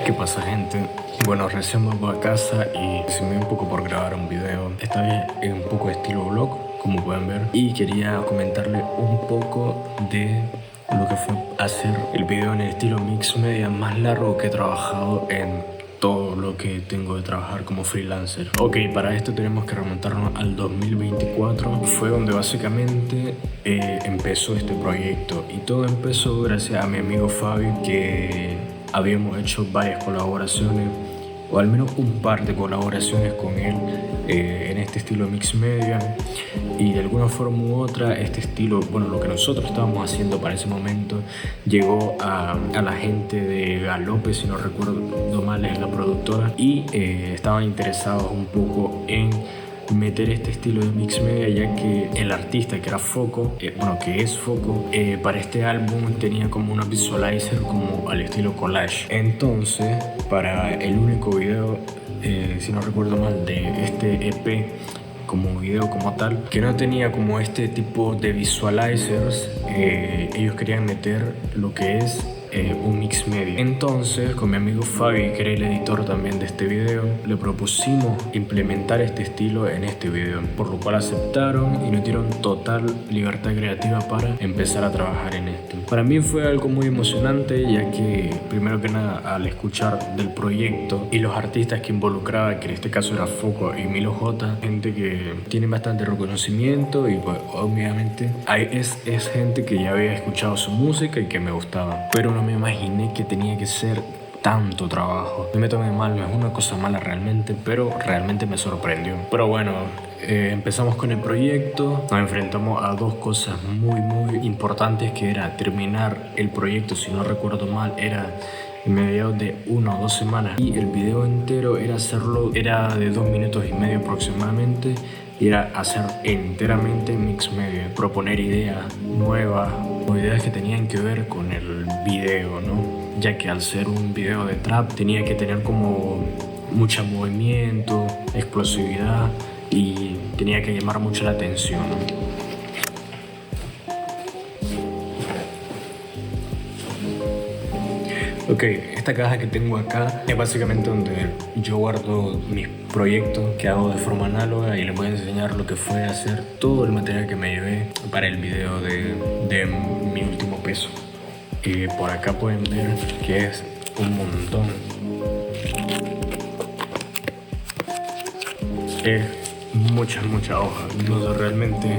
¿Qué pasa, gente? Bueno, recién vuelvo a casa y se me dio un poco por grabar un video. Esta vez en un poco de estilo vlog, como pueden ver. Y quería comentarle un poco de lo que fue hacer el video en el estilo mix media más largo que he trabajado en todo lo que tengo de trabajar como freelancer. Ok, para esto tenemos que remontarnos al 2024. Fue donde básicamente empezó este proyecto. Y todo empezó gracias a mi amigo Fabi, que habíamos hecho varias colaboraciones, o al menos un par de colaboraciones con él en este estilo mix media. Y de alguna forma u otra, este estilo, bueno, lo que nosotros estábamos haciendo para ese momento, llegó a la gente de Galope, si no recuerdo mal, es la productora, y estaban interesados un poco en meter este estilo de mix media, ya que el artista, que era Foco, que es Foco, para este álbum tenía como una visualizer como al estilo collage. Entonces, para el único video, si no recuerdo mal, de este EP como video como tal, que no tenía como este tipo de visualizers, ellos querían meter lo que es un mix media. Entonces, con mi amigo Fabi, que era el editor también de este video, le propusimos implementar este estilo en este video, por lo cual aceptaron y nos dieron total libertad creativa para empezar a trabajar en esto. Para mí fue algo muy emocionante, ya que primero que nada, al escuchar del proyecto y los artistas que involucraba, que en este caso era Foco y Milo J, gente que tiene bastante reconocimiento y pues obviamente es gente que ya había escuchado su música y que me gustaba, pero no me imaginé que tenía que ser tanto trabajo. No me tomé mal, no es una cosa mala realmente, pero realmente me sorprendió. Pero bueno, empezamos con el proyecto, nos enfrentamos a dos cosas muy importantes, que era terminar el proyecto, si no recuerdo mal, era en mediados de 1 o 2 semanas, y el video entero era de 2 minutos y medio aproximadamente, y era hacer enteramente mix media, proponer ideas nuevas o ideas que tenían que ver con el video, ¿no? Ya que al ser un video de trap tenía que tener como mucho movimiento, explosividad, y tenía que llamar mucho la atención, ¿no? Ok, esta caja que tengo acá es básicamente donde yo guardo mis proyectos que hago de forma análoga, y les voy a enseñar lo que fue hacer todo el material que me llevé para el video de mi último peso. Por acá pueden ver que es un montón. Es muchas hojas. No sé, realmente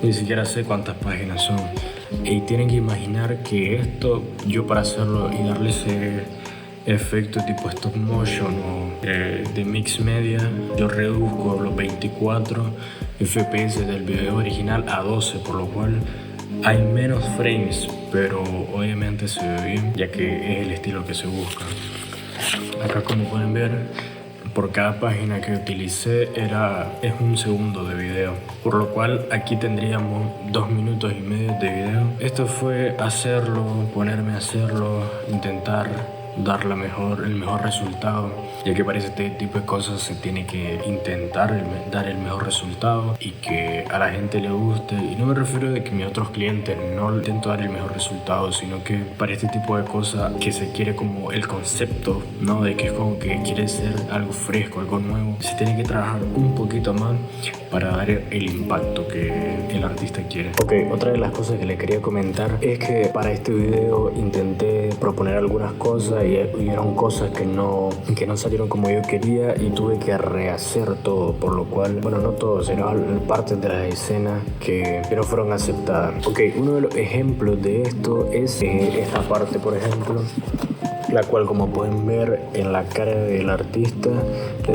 ni siquiera sé cuántas páginas son. Y tienen que imaginar que esto, yo para hacerlo y darle ese efecto tipo stop motion o de mix media, yo reduzco los 24 FPS del video original a 12, por lo cual hay menos frames, pero obviamente se ve bien, ya que es el estilo que se busca. Acá, como pueden ver, por cada página que utilicé es un segundo de video, por lo cual aquí tendríamos 2 minutos y medio de video. Esto fue hacerlo, ponerme a hacerlo, intentar dar el mejor resultado, ya que para este tipo de cosas se tiene que intentar dar el mejor resultado y que a la gente le guste. Y no me refiero de que mis otros clientes no intento dar el mejor resultado, sino que para este tipo de cosas que se quiere como el concepto, ¿no? De que es como que quiere ser algo fresco, algo nuevo, se tiene que trabajar un poquito más para dar el impacto que el artista quiere. Ok, otra de las cosas que le quería comentar es que para este video intenté proponer algunas cosas y hubieron cosas que no salieron como yo quería, y tuve que rehacer todo, por lo cual, bueno, no todo, sino partes de las escenas que no fueron aceptadas. Ok, uno de los ejemplos de esto es esta parte, por ejemplo, la cual, como pueden ver en la cara del artista,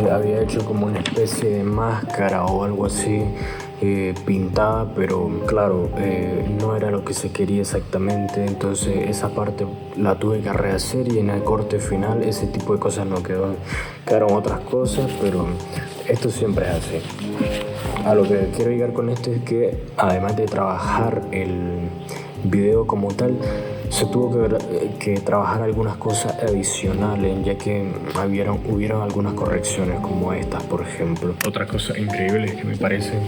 había hecho como una especie de máscara o algo así pintada, pero claro, no era lo que se quería exactamente. Entonces esa parte la tuve que rehacer, y en el corte final ese tipo de cosas no quedó. Quedaron otras cosas, pero esto siempre es así. A lo que quiero llegar con esto es que, además de trabajar el video como tal, se tuvo que trabajar algunas cosas adicionales, ya que hubieron algunas correcciones como estas, por ejemplo. Otra cosa increíble que me parecen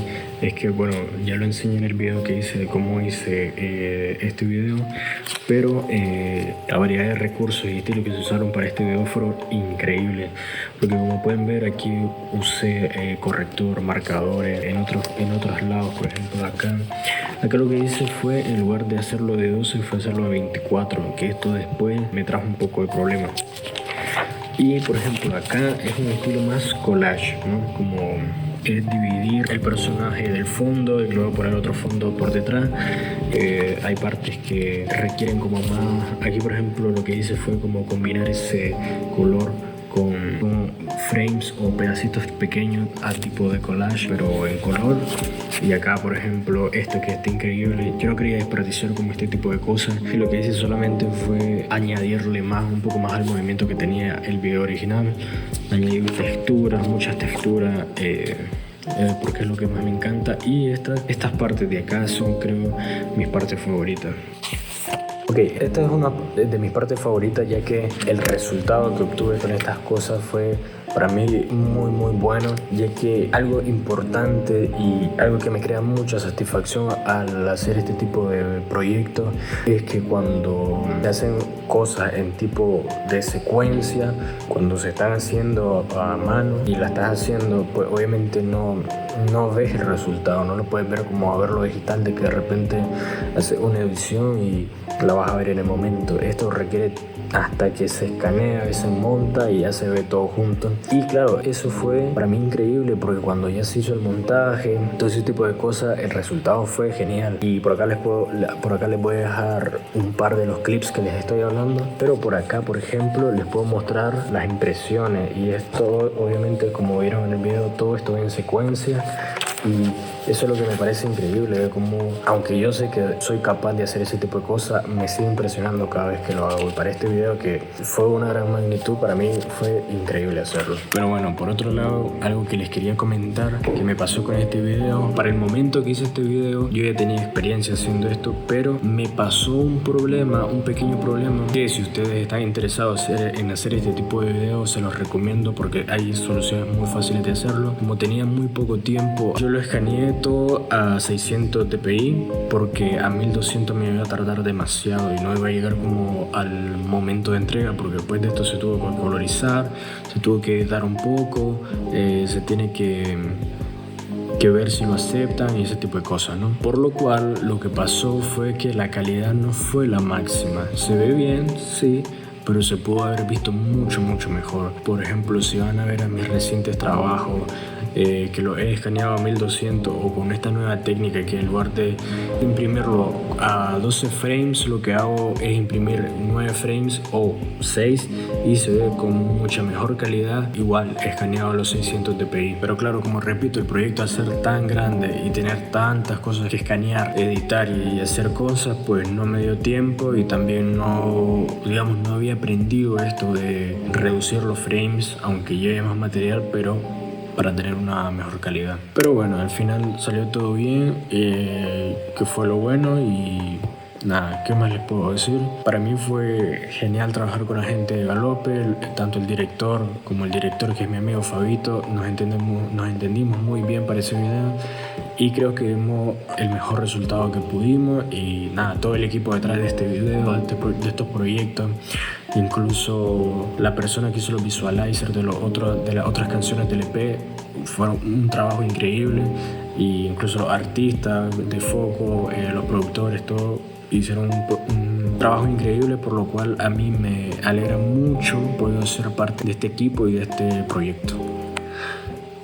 es que, bueno, ya lo enseñé en el video que hice de cómo hice este video, pero la variedad de recursos y estilos que se usaron para este video fueron increíbles, porque como pueden ver aquí usé corrector, marcadores en otros lados. Por ejemplo acá lo que hice fue, en lugar de hacerlo de 12, fue hacerlo de 24, que esto después me trajo un poco de problema. Y por ejemplo acá es un estilo más collage, ¿no? Como es dividir el personaje del fondo y luego poner otro fondo por detrás. Hay partes que requieren como más. Aquí por ejemplo lo que hice fue como combinar ese color con frames o pedacitos pequeños a tipo de collage, pero en color. Y acá por ejemplo esto que está increíble, yo no quería desperdiciar como este tipo de cosas, y lo que hice solamente fue añadirle un poco más al movimiento que tenía el video original. Añadí texturas, muchas texturas, porque es lo que más me encanta, y estas partes de acá son, creo, mis partes favoritas. Ok, esta es una de mis partes favoritas, ya que el resultado que obtuve con estas cosas fue para mí muy bueno, ya que algo importante y algo que me crea mucha satisfacción al hacer este tipo de proyectos es que cuando se hacen cosas en tipo de secuencia, cuando se están haciendo a mano y la estás haciendo, pues obviamente no ves el resultado, no lo puedes ver como a verlo digital, de que de repente haces una edición y la vas a ver en el momento. Esto requiere hasta que se escanea, se monta y ya se ve todo junto. Y claro, eso fue para mí increíble, porque cuando ya se hizo el montaje, todo ese tipo de cosas, el resultado fue genial. Y por acá les voy a dejar un par de los clips que les estoy hablando, pero por acá, por ejemplo, les puedo mostrar las impresiones, y esto obviamente, como vieron en el video, todo esto en secuencia. Y eso es lo que me parece increíble, de cómo, aunque yo sé que soy capaz de hacer ese tipo de cosas, me sigue impresionando cada vez que lo hago. Y para este video, que fue una gran magnitud, para mí fue increíble hacerlo. Pero bueno, por otro lado, algo que les quería comentar que me pasó con este video. Para el momento que hice este video, yo ya tenía experiencia haciendo esto, pero me pasó un pequeño problema, que si ustedes están interesados en hacer este tipo de videos, se los recomiendo, porque hay soluciones muy fáciles de hacerlo. Como tenía muy poco tiempo, yo lo escaneé todo a 600 dpi, porque a 1200 me iba a tardar demasiado y no iba a llegar como al momento de entrega, porque después de esto se tuvo que colorizar, se tuvo que editar un poco, se tiene que ver si lo aceptan y ese tipo de cosas, ¿no? Por lo cual lo que pasó fue que la calidad no fue la máxima. Se ve bien, sí, pero se pudo haber visto mucho mejor. Por ejemplo, si van a ver a mis recientes trabajos, que lo he escaneado a 1200, o con esta nueva técnica que en lugar de imprimirlo a 12 frames, lo que hago es imprimir 9 frames o 6 y se ve con mucha mejor calidad, igual escaneado a los 600 dpi. Pero claro, como repito, el proyecto al ser tan grande y tener tantas cosas que escanear, editar y hacer cosas, pues no me dio tiempo, y también no había aprendido esto de reducir los frames, aunque lleve más material, pero para tener una mejor calidad. Pero bueno, al final salió todo bien, que fue lo bueno. Y nada, ¿qué más les puedo decir? Para mí fue genial trabajar con la gente de Galope, tanto el director como el director, que es mi amigo Fabito. Nos entendimos muy bien para ese video, y creo que dimos el mejor resultado que pudimos. Y nada, todo el equipo detrás de este video, de estos proyectos, incluso la persona que hizo los visualizers de las otras canciones del EP, fueron un trabajo increíble. Y incluso los artistas de foco, los productores, todo hicieron un trabajo increíble, por lo cual a mí me alegra mucho poder ser parte de este equipo y de este proyecto.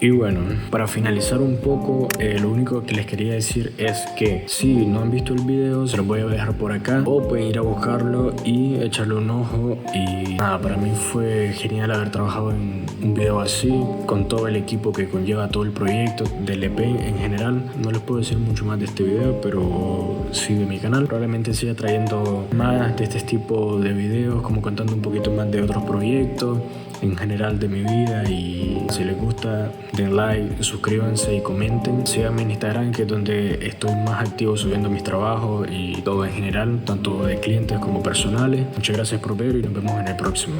Y bueno, para finalizar un poco, lo único que les quería decir es que si no han visto el video, se los voy a dejar por acá, o pueden ir a buscarlo y echarle un ojo. Y nada, para mí fue genial haber trabajado en un video así, con todo el equipo que conlleva todo el proyecto del EP en general. No les puedo decir mucho más de este video, pero sí de mi canal. Probablemente siga trayendo más de este tipo de videos, como contando un poquito más de otros proyectos en general de mi vida. Y si les gusta, den like, suscríbanse y comenten. Síganme en Instagram, que es donde estoy más activo subiendo mis trabajos y todo en general, tanto de clientes como personales. Muchas gracias por ver y nos vemos en el próximo.